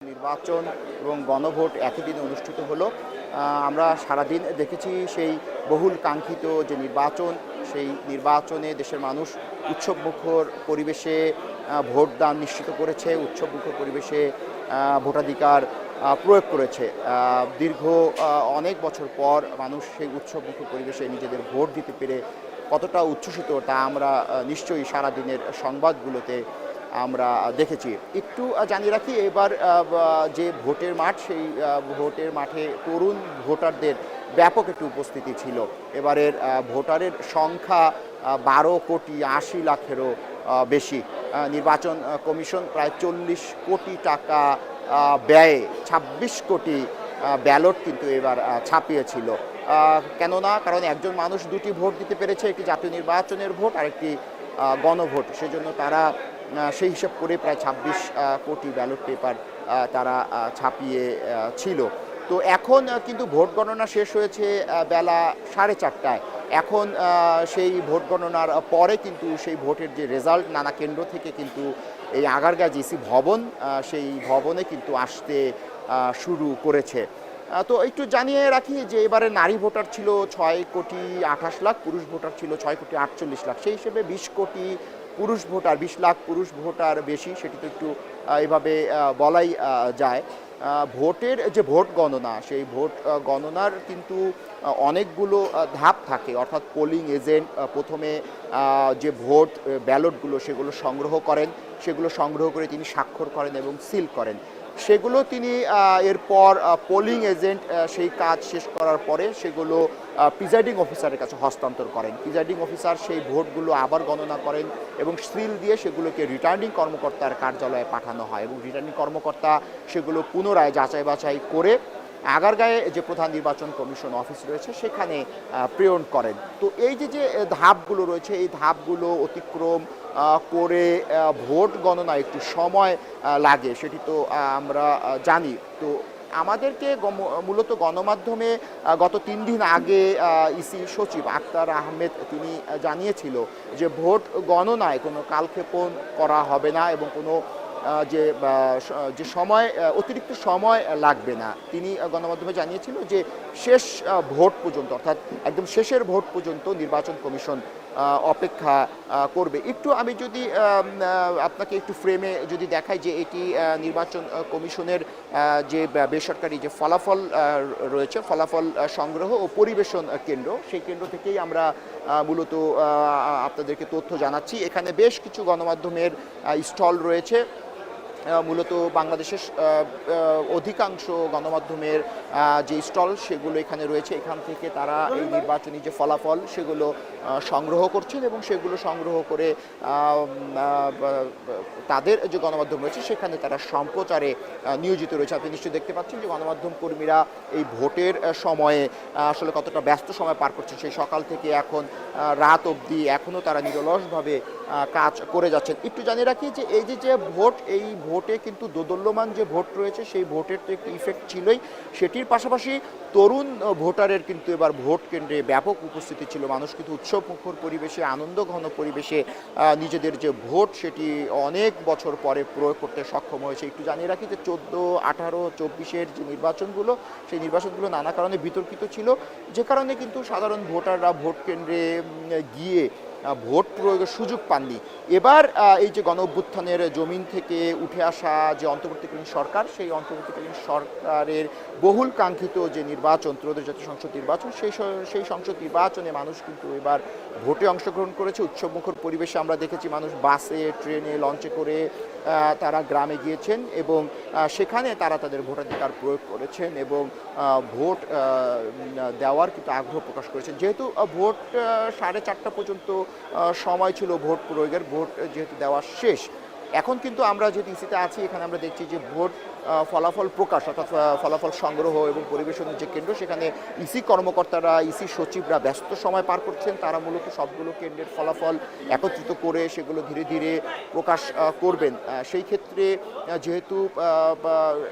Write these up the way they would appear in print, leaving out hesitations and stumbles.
নির্বাচন এবং গণভোট একই দিনে অনুষ্ঠিত হলো। আমরা সারাদিন দেখেছি সেই বহুল কাঙ্ক্ষিত যে নির্বাচন, সেই নির্বাচনে দেশের মানুষ উৎসবমুখর পরিবেশে ভোটদান নিশ্চিত করেছে, উৎসবমুখর পরিবেশে ভোটাধিকার প্রয়োগ করেছে। দীর্ঘ অনেক বছর পর মানুষ সেই উৎসবমুখর পরিবেশে নিজেদের ভোট দিতে পেরে কতটা উচ্ছ্বসিত তা আমরা নিশ্চয়ই সারাদিনের সংবাদগুলোতে আমরা দেখেছি। একটু জানিয়ে রাখি, এবার যে ভোটের মাঠ, সেই ভোটের মাঠে তরুণ ভোটারদের ব্যাপক একটি উপস্থিতি ছিল। এবারের ভোটারের সংখ্যা 12,80,00,000-এরও বেশি। নির্বাচন কমিশন প্রায় 40 কোটি টাকা ব্যয়ে 26 কোটি ব্যালট কিন্তু এবার ছাপিয়েছিল। কেননা কারণ একজন মানুষ দুটি ভোট দিতে পেরেছে, একটি জাতীয় নির্বাচনের ভোট আর একটি গণভোট। সেজন্য তারা সেই হিসাব করে প্রায় 26 কোটি ব্যালট পেপার তারা ছাপিয়ে ছিল। তো এখন কিন্তু ভোট গণনা শেষ হয়েছে বেলা 4:30টায়। এখন সেই ভোট গণনার পরে কিন্তু সেই ভোটের যে রেজাল্ট নানা কেন্দ্র থেকে কিন্তু এই আগারগাঁও জিসি ভবন, সেই ভবনে কিন্তু আসতে শুরু করেছে। তো একটু জানিয়ে রাখি যে এবারে নারী ভোটার ছিল 6,28,00,000, পুরুষ ভোটার ছিল 6,48,00,000। সেই হিসেবে 20 কোটি পুরুষ ভোটার, 20 লাখ পুরুষ ভোটার বেশি, সেটি তো একটু এভাবে বলাই যায়। ভোটের যে ভোট গণনা, সেই ভোট গণনার কিন্তু অনেকগুলো ধাপ থাকে। অর্থাৎ পোলিং এজেন্ট প্রথমে যে ভোট ব্যালটগুলো সেগুলো সংগ্রহ করেন, সেগুলো সংগ্রহ করে তিনি স্বাক্ষর করেন এবং সিল করেন। সেগুলো তিনি এরপর পোলিং এজেন্ট সেই কাজ শেষ করার পরে সেগুলো প্রিজাইডিং অফিসারের কাছে হস্তান্তর করেন। প্রিজাইডিং অফিসার সেই ভোটগুলো আবার গণনা করেন এবং সিল দিয়ে সেগুলোকে রিটার্নিং কর্মকর্তার কার্যালয়ে পাঠানো হয় এবং রিটার্নিং কর্মকর্তা সেগুলো পুনরায় যাচাই বাছাই করে আগারগাঁয়ে যে প্রধান নির্বাচন কমিশন অফিস রয়েছে সেখানে প্রেরণ করেন। তো এই যে ধাপগুলো রয়েছে, এই ধাপগুলো অতিক্রম করে ভোট গণনা একটু সময় লাগে, সেটি তো আমরা জানি। তো আমাদেরকে মূলত গণমাধ্যমে গত 3 দিন আগে ইসি সচিব আক্তার আহমেদ তিনি জানিয়েছিল যে ভোট গণনায় কোনো কালক্ষেপণ করা হবে না এবং কোনো যে সময় অতিরিক্ত সময় লাগবে না। তিনি গণমাধ্যমে জানিয়েছিল যে শেষ ভোট পর্যন্ত, অর্থাৎ একদম শেষের ভোট পর্যন্ত নির্বাচন কমিশন অপেক্ষা করবে। একটু আমি যদি আপনাকে একটু ফ্রেমে যদি দেখাই যে এটি নির্বাচন কমিশনের যে বেসরকারি যে ফলাফল রয়েছে, ফলাফল সংগ্রহ ও পরিবেশন কেন্দ্র, সেই কেন্দ্র থেকেই আমরা মূলত আপনাদেরকে তথ্য জানাচ্ছি। এখানে বেশ কিছু গণমাধ্যমের স্টল রয়েছে। মূলত বাংলাদেশের অধিকাংশ গণমাধ্যমের যে স্টল সেগুলো এখানে রয়েছে। এখান থেকে তারা এই নির্বাচনী যে ফলাফল সেগুলো সংগ্রহ করছেন এবং সেগুলো সংগ্রহ করে তাদের যে গণমাধ্যম রয়েছে সেখানে তারা সম্প্রচারে নিয়োজিত রয়েছে। আপনি নিশ্চয়ই দেখতে পাচ্ছেন যে গণমাধ্যম কর্মীরা এই ভোটের সময়ে আসলে কতটা ব্যস্ত সময় পার করছেন। সেই সকাল থেকে এখন রাত অবধি এখনও তারা নিরলসভাবে কাজ করে যাচ্ছেন। একটু জানিয়ে রাখি যে এই যে ভোট, এই ভোটে কিন্তু দোদুল্যমান যে ভোট রয়েছে সেই ভোটের তো একটি ইফেক্ট ছিলই। সেটির পাশাপাশি তরুণ ভোটারের কিন্তু এবার ভোট কেন্দ্রে ব্যাপক উপস্থিতি ছিল। মানুষ কিন্তু উৎসবমুখর পরিবেশে, আনন্দঘন পরিবেশে নিজেদের যে ভোট সেটি অনেক বছর পরে প্রয়োগ করতে সক্ষম হয়েছে। একটু জানিয়ে রাখি যে 14, 18, 24-এর যে নির্বাচনগুলো, সেই নির্বাচনগুলো নানা কারণে বিতর্কিত ছিল, যে কারণে কিন্তু সাধারণ ভোটাররা ভোট কেন্দ্রে গিয়ে ভোট প্রয়োগের সুযোগ পাননি। এবার এই যে গণ অভ্যুত্থানের জমিন থেকে উঠে আসা যে অন্তর্বর্তীকালীন সরকার, সেই অন্তর্বর্তীকালীন সরকারের বহুল কাঙ্ক্ষিত যে নির্বাচন, ত্রয়োদশ জাতীয় সংসদ নির্বাচন, সেই সংসদ নির্বাচনে মানুষ কিন্তু এবার ভোটে অংশগ্রহণ করেছে। উৎসবমুখর পরিবেশে আমরা দেখেছি মানুষ বাসে, ট্রেনে, লঞ্চে করে তারা গ্রামে গিয়েছেন এবং সেখানে তারা তাদের ভোটাধিকার প্রয়োগ করেছেন এবং ভোট দেওয়ার কিন্তু আগ্রহ প্রকাশ করেছেন। যেহেতু ভোট 4:30 পর্যন্ত সময় ছিল ভোট প্রয়োগের, ভোট যেহেতু দেওয়া শেষ, এখন কিন্তু আমরা যেহেতু ইসিতে আছি, এখানে আমরা দেখছি যে ভোট ফলাফল প্রকাশ, অর্থাৎ ফলাফল সংগ্রহ এবং পরিবেশনের যে কেন্দ্র, সেখানে ইসি কর্মকর্তারা, ইসি সচিবরা ব্যস্ত সময় পার করছেন। তারা মূলত সবগুলো কেন্দ্রের ফলাফল একত্রিত করে সেগুলো ধীরে ধীরে প্রকাশ করবেন। সেই ক্ষেত্রে যেহেতু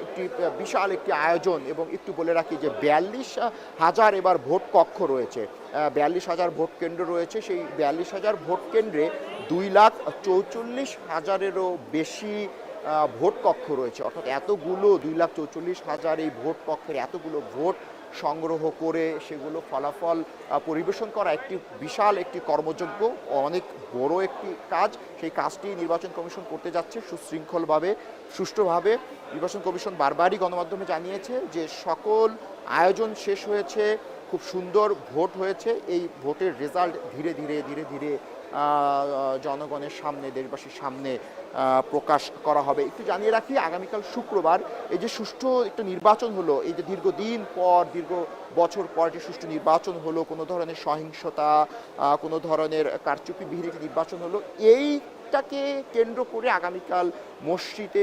একটি বিশাল একটি আয়োজন, এবং একটু বলে রাখি যে 42,000 এবার ভোট কক্ষ রয়েছে, 42,000 ভোট কেন্দ্র রয়েছে। সেই 42,000 ভোট কেন্দ্রে 2,44,000-এরও বেশি ভোট কক্ষ রয়েছে, অর্থাৎ এতগুলো 2,44,000 এই ভোট কক্ষের এতগুলো ভোট সংগ্রহ করে সেগুলো ফলাফল পরিবেশন করা একটি বিশাল একটি কর্মযজ্ঞ, অনেক বড় একটি কাজ। সেই কাজটি নির্বাচন কমিশন করতে যাচ্ছে সুশৃঙ্খলভাবে, সুষ্ঠুভাবে। নির্বাচন কমিশন বারবারই গণমাধ্যমে জানিয়েছে যে সকল আয়োজন শেষ হয়েছে, খুব সুন্দর ভোট হয়েছে। এই ভোটের রেজাল্ট ধীরে ধীরে ধীরে ধীরে জনগণের সামনে, দেশবাসীর সামনে প্রকাশ করা হবে। একটু জানিয়ে রাখি, আগামীকাল শুক্রবার এই যে সুষ্ঠু একটা নির্বাচন হলো, এই যে দীর্ঘদিন পর, দীর্ঘ বছর পর একটি সুষ্ঠু নির্বাচন হলো, কোনো ধরনের সহিংসতা, কোনো ধরনের কারচুপিবিহীন একটি নির্বাচন হলো, এইটাকে কেন্দ্র করে আগামীকাল মসজিদে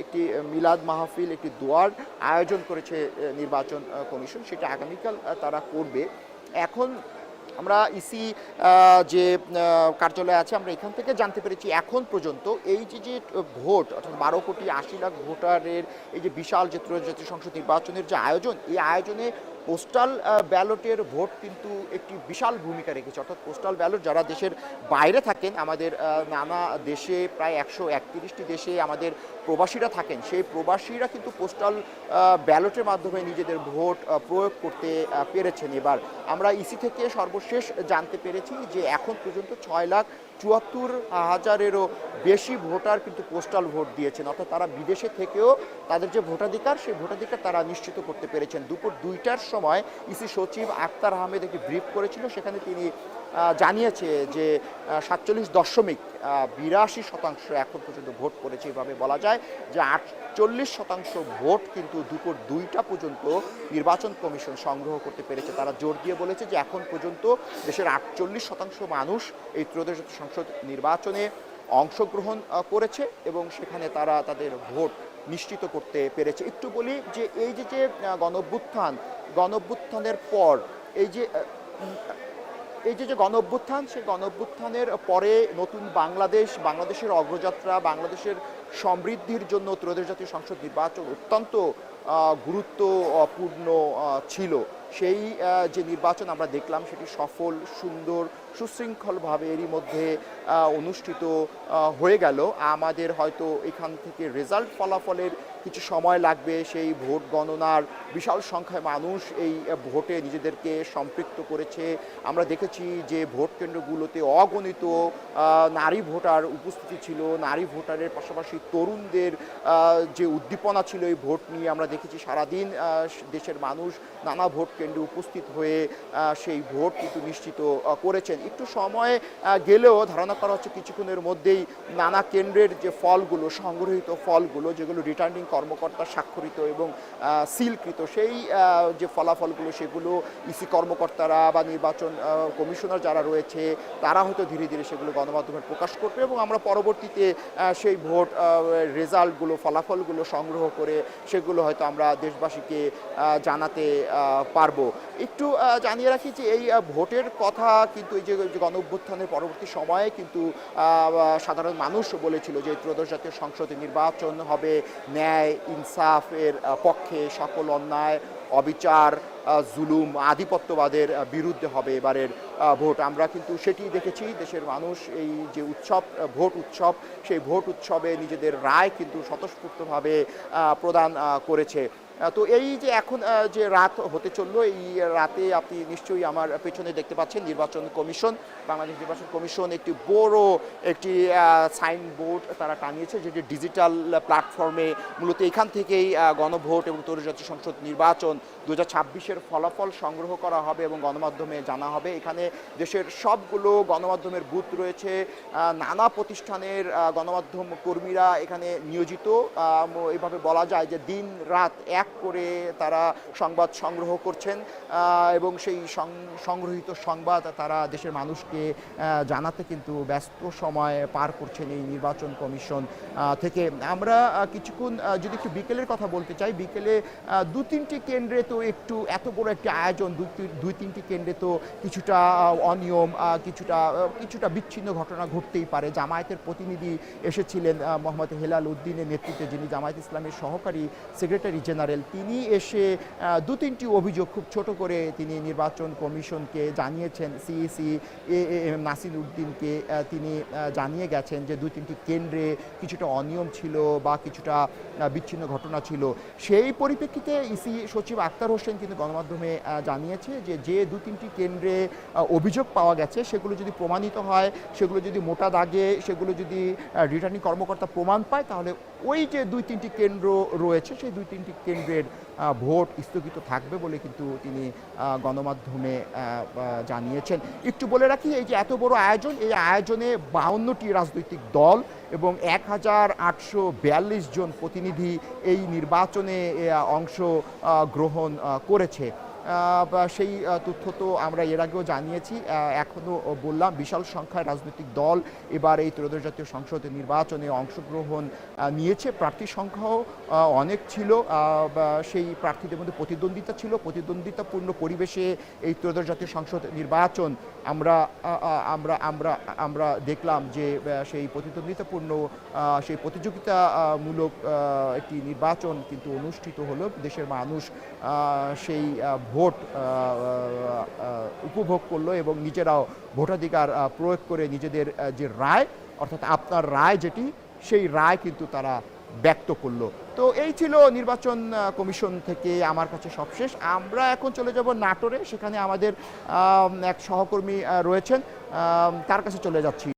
একটি মিলাদ মাহফিল, একটি দোয়ার আয়োজন করেছে নির্বাচন কমিশন। সেটা আগামীকাল তারা করবে। এখন আমরা ইসি যে কার্যালয় আছে, আমরা এখান থেকে জানতে পেরেছি এখন পর্যন্ত এই যে ভোট, অর্থাৎ 12,80,00,000 ভোটারের এই যে বিশাল যে ত্রয়োদশ সংসদ নির্বাচনের যে আয়োজন, এই আয়োজনে পোস্টাল ব্যালটের ভোট কিন্তু একটি বিশাল ভূমিকা রেখেছে। অর্থাৎ পোস্টাল ব্যালট, যারা দেশের বাইরে থাকেন, আমাদের নানা দেশে, প্রায় 131টি দেশে আমাদের প্রবাসীরা থাকেন, সেই প্রবাসীরা কিন্তু পোস্টাল ব্যালটের মাধ্যমে নিজেদের ভোট প্রয়োগ করতে পেরেছেন। এবার আমরা ইসি থেকে সর্বশেষ জানতে পেরেছি যে এখন পর্যন্ত 6,74,000-এরও বেশি ভোটার কিন্তু পোস্টাল ভোট দিয়েছেন। অর্থাৎ তারা বিদেশে থেকেও তাদের যে ভোটাধিকার, সেই ভোটাধিকার তারা নিশ্চিত করতে পেরেছেন। দুপুর 2টার সময় ইসি সচিব আক্তার আহমেদ একটি ব্রিফ করেছিল, সেখানে তিনি জানিয়েছে যে 47.82% এখন পর্যন্ত ভোট করেছে। এভাবে বলা যায় যে 48% ভোট কিন্তু দুপুর 2টা পর্যন্ত নির্বাচন কমিশন সংগ্রহ করতে পেরেছে। তারা জোর দিয়ে বলেছে যে এখন পর্যন্ত দেশের 48% মানুষ এই ত্রয়োদশ সংসদ নির্বাচনে অংশগ্রহণ করেছে এবং সেখানে তারা তাদের ভোট নিশ্চিত করতে পেরেছে। একটু বলি যে এই যে গণঅভ্যুত্থানের পর এই যে গণঅভ্যুত্থান, সেই গণঅভ্যুত্থানের পরে নতুন বাংলাদেশের অগ্রযাত্রা, বাংলাদেশের সমৃদ্ধির জন্য ত্রয়োদশ জাতীয় সংসদ নির্বাচন অত্যন্ত গুরুত্বপূর্ণ ছিল। সেই যে নির্বাচন আমরা দেখলাম, সেটি সফল, সুন্দর, সুশৃঙ্খলভাবে এরই মধ্যে অনুষ্ঠিত হয়ে গেল। আমাদের হয়তো এখান থেকে রেজাল্ট ফলাফলের কিছু সময় লাগবে। সেই ভোট গণনার বিশাল সংখ্যায় মানুষ এই ভোটে নিজেদেরকে সম্পৃক্ত করেছে। আমরা দেখেছি যে ভোট কেন্দ্রগুলোতে অগণিত নারী ভোটার উপস্থিতি ছিল। নারী ভোটারের পাশাপাশি তরুণদের যে উদ্দীপনা ছিল এই ভোট নিয়ে, আমরা দেখেছি সারাদিন দেশের মানুষ নানা ভোট কেন্দ্রে উপস্থিত হয়ে সেই ভোট কিন্তু নিশ্চিত করেছেন। একটু সময় গেলেও ধারণা করা হচ্ছে কিছুক্ষণের মধ্যেই নানা কেন্দ্রের যে ফলগুলো, সংগৃহীত ফলগুলো, যেগুলো রিটার্নিং কর্মকর্তা স্বাক্ষরিত এবং সিলকৃত, সেই যে ফলাফলগুলো, সেগুলো ইসি কর্মকর্তারা বা নির্বাচন কমিশনার যারা রয়েছে, তারা হয়তো ধীরে ধীরে সেগুলো গণমাধ্যমে প্রকাশ করবে এবং আমরা পরবর্তীতে সেই ভোট রেজাল্টগুলো, ফলাফলগুলো সংগ্রহ করে সেগুলো হয়তো আমরা দেশবাসীকে জানাতে পারবো। একটু জানিয়ে রাখি যে এই ভোটের কথা কিন্তু এই যে গণঅভ্যুত্থানের পরবর্তী সময়ে কিন্তু সাধারণ মানুষ বলেছিল যে ত্রয়োদশ জাতীয় সংসদ নির্বাচন হবে ন্যায় ইনসাফের পক্ষে, সকল অন্যায়, অবিচার, জুলুম, আধিপত্যবাদের বিরুদ্ধে হবে এবারের ভোট। আমরা কিন্তু সেটি দেখেছি। দেশের মানুষ এই যে উৎসব, ভোট উৎসব, সেই ভোট উৎসবে নিজেদের রায় কিন্তু স্বতঃস্ফূর্তভাবে প্রদান করেছে। তো এই যে এখন যে রাত হতে চললো, এই রাতে আপনি নিশ্চয়ই আমার পেছনে দেখতে পাচ্ছেন নির্বাচন কমিশন, বাংলাদেশ নির্বাচন কমিশন একটি বড় একটি সাইনবোর্ড তারা টানিয়েছে, যেটি ডিজিটাল প্ল্যাটফর্মে মূলত এখান থেকেই গণভোট এবং ত্রয়োদশ জাতীয় সংসদ নির্বাচন 2026-এর ফলাফল সংগ্রহ করা হবে এবং গণমাধ্যমে জানা হবে। এখানে দেশের সবগুলো গণমাধ্যমের বুথ রয়েছে, নানা প্রতিষ্ঠানের গণমাধ্যম কর্মীরা এখানে নিয়োজিত। এভাবে বলা যায় যে দিন রাত এক করে তারা সংবাদ সংগ্রহ করছেন এবং সেই সংগ্রহীত সংবাদ তারা দেশের মানুষকে জানাতে কিন্তু ব্যস্ত সময় পার করছেন এই নির্বাচন কমিশন থেকে। আমরা কিছুক্ষণ যদি একটু বিকেলের কথা বলতে চাই, বিকেলে 2-3টি কেন্দ্রে তো একটু এত বড় একটি আয়োজন, দুই তিনটি কেন্দ্রে তো কিছুটা অনিয়ম, কিছুটা বিচ্ছিন্ন ঘটনা ঘটতেই পারে। জামায়াতের প্রতিনিধি এসেছিলেন মোহাম্মদ হেলাল উদ্দিনের নেতৃত্বে, যিনি জামায়াত ইসলামের সহকারী সেক্রেটারি জেনারেল, তিনি এসে দু তিনটি অভিযোগ খুব ছোট করে তিনি নির্বাচন কমিশনকে জানিয়েছেন। সিইসি এম নাসির উদ্দিনকে তিনি জানিয়ে গেছেন যে দুই তিনটি কেন্দ্রে কিছুটা অনিয়ম ছিল বা কিছুটা বিচ্ছিন্ন ঘটনা ছিল। সেই পরিপ্রেক্ষিতে ইসি সচিব আক্তার হোসেন কিন্তু গণমাধ্যমে জানিয়েছে যে দু তিনটি কেন্দ্রে অভিযোগ পাওয়া গেছে সেগুলো যদি প্রমাণিত হয়, সেগুলো যদি মোটা দাগে, সেগুলো যদি রিটার্নিং কর্মকর্তা প্রমাণ পায়, তাহলে ওই যে দুই তিনটি কেন্দ্র রয়েছে সেই দুই তিনটি কেন্দ্রের ভোট স্থগিত থাকবে বলে কিন্তু তিনি গণমাধ্যমে জানিয়েছেন। একটু বলে রাখি, এই যে এত বড় আয়োজন, এই আয়োজনে 52টি রাজনৈতিক দল এবং 1842 জন প্রতিনিধি এই নির্বাচনে অংশ গ্রহণ করেছে। সেই তথ্য তো আমরা এর আগেও জানিয়েছি। এখনও বললাম, বিশাল সংখ্যায় রাজনৈতিক দল এবার এই ত্রয়োদশ জাতীয় সংসদ নির্বাচনে অংশগ্রহণ নিয়েছে। প্রার্থীর সংখ্যাও অনেক ছিল, সেই প্রার্থীদের মধ্যে প্রতিদ্বন্দ্বিতা ছিল। প্রতিদ্বন্দ্বিতাপূর্ণ পরিবেশে এই ত্রয়োদশ জাতীয় সংসদ নির্বাচন আমরা দেখলাম যে সেই প্রতিদ্বন্দ্বিতাপূর্ণ, সেই প্রতিযোগিতামূলক একটি নির্বাচন কিন্তু অনুষ্ঠিত হলো। দেশের মানুষ সেই ভোট উপভোগ করলো এবং নিজেরাও ভোটাধিকার প্রয়োগ করে নিজেদের যে রায়, অর্থাৎ আপনার রায় যেটি, সেই রায় কিন্তু তারা ব্যক্ত করলো। তো এই ছিল নির্বাচন কমিশন থেকে আমার কাছে সবশেষ। আমরা এখন চলে যাব নাটোরে, সেখানে আমাদের এক সহকর্মী রয়েছেন, তার কাছে চলে যাচ্ছি।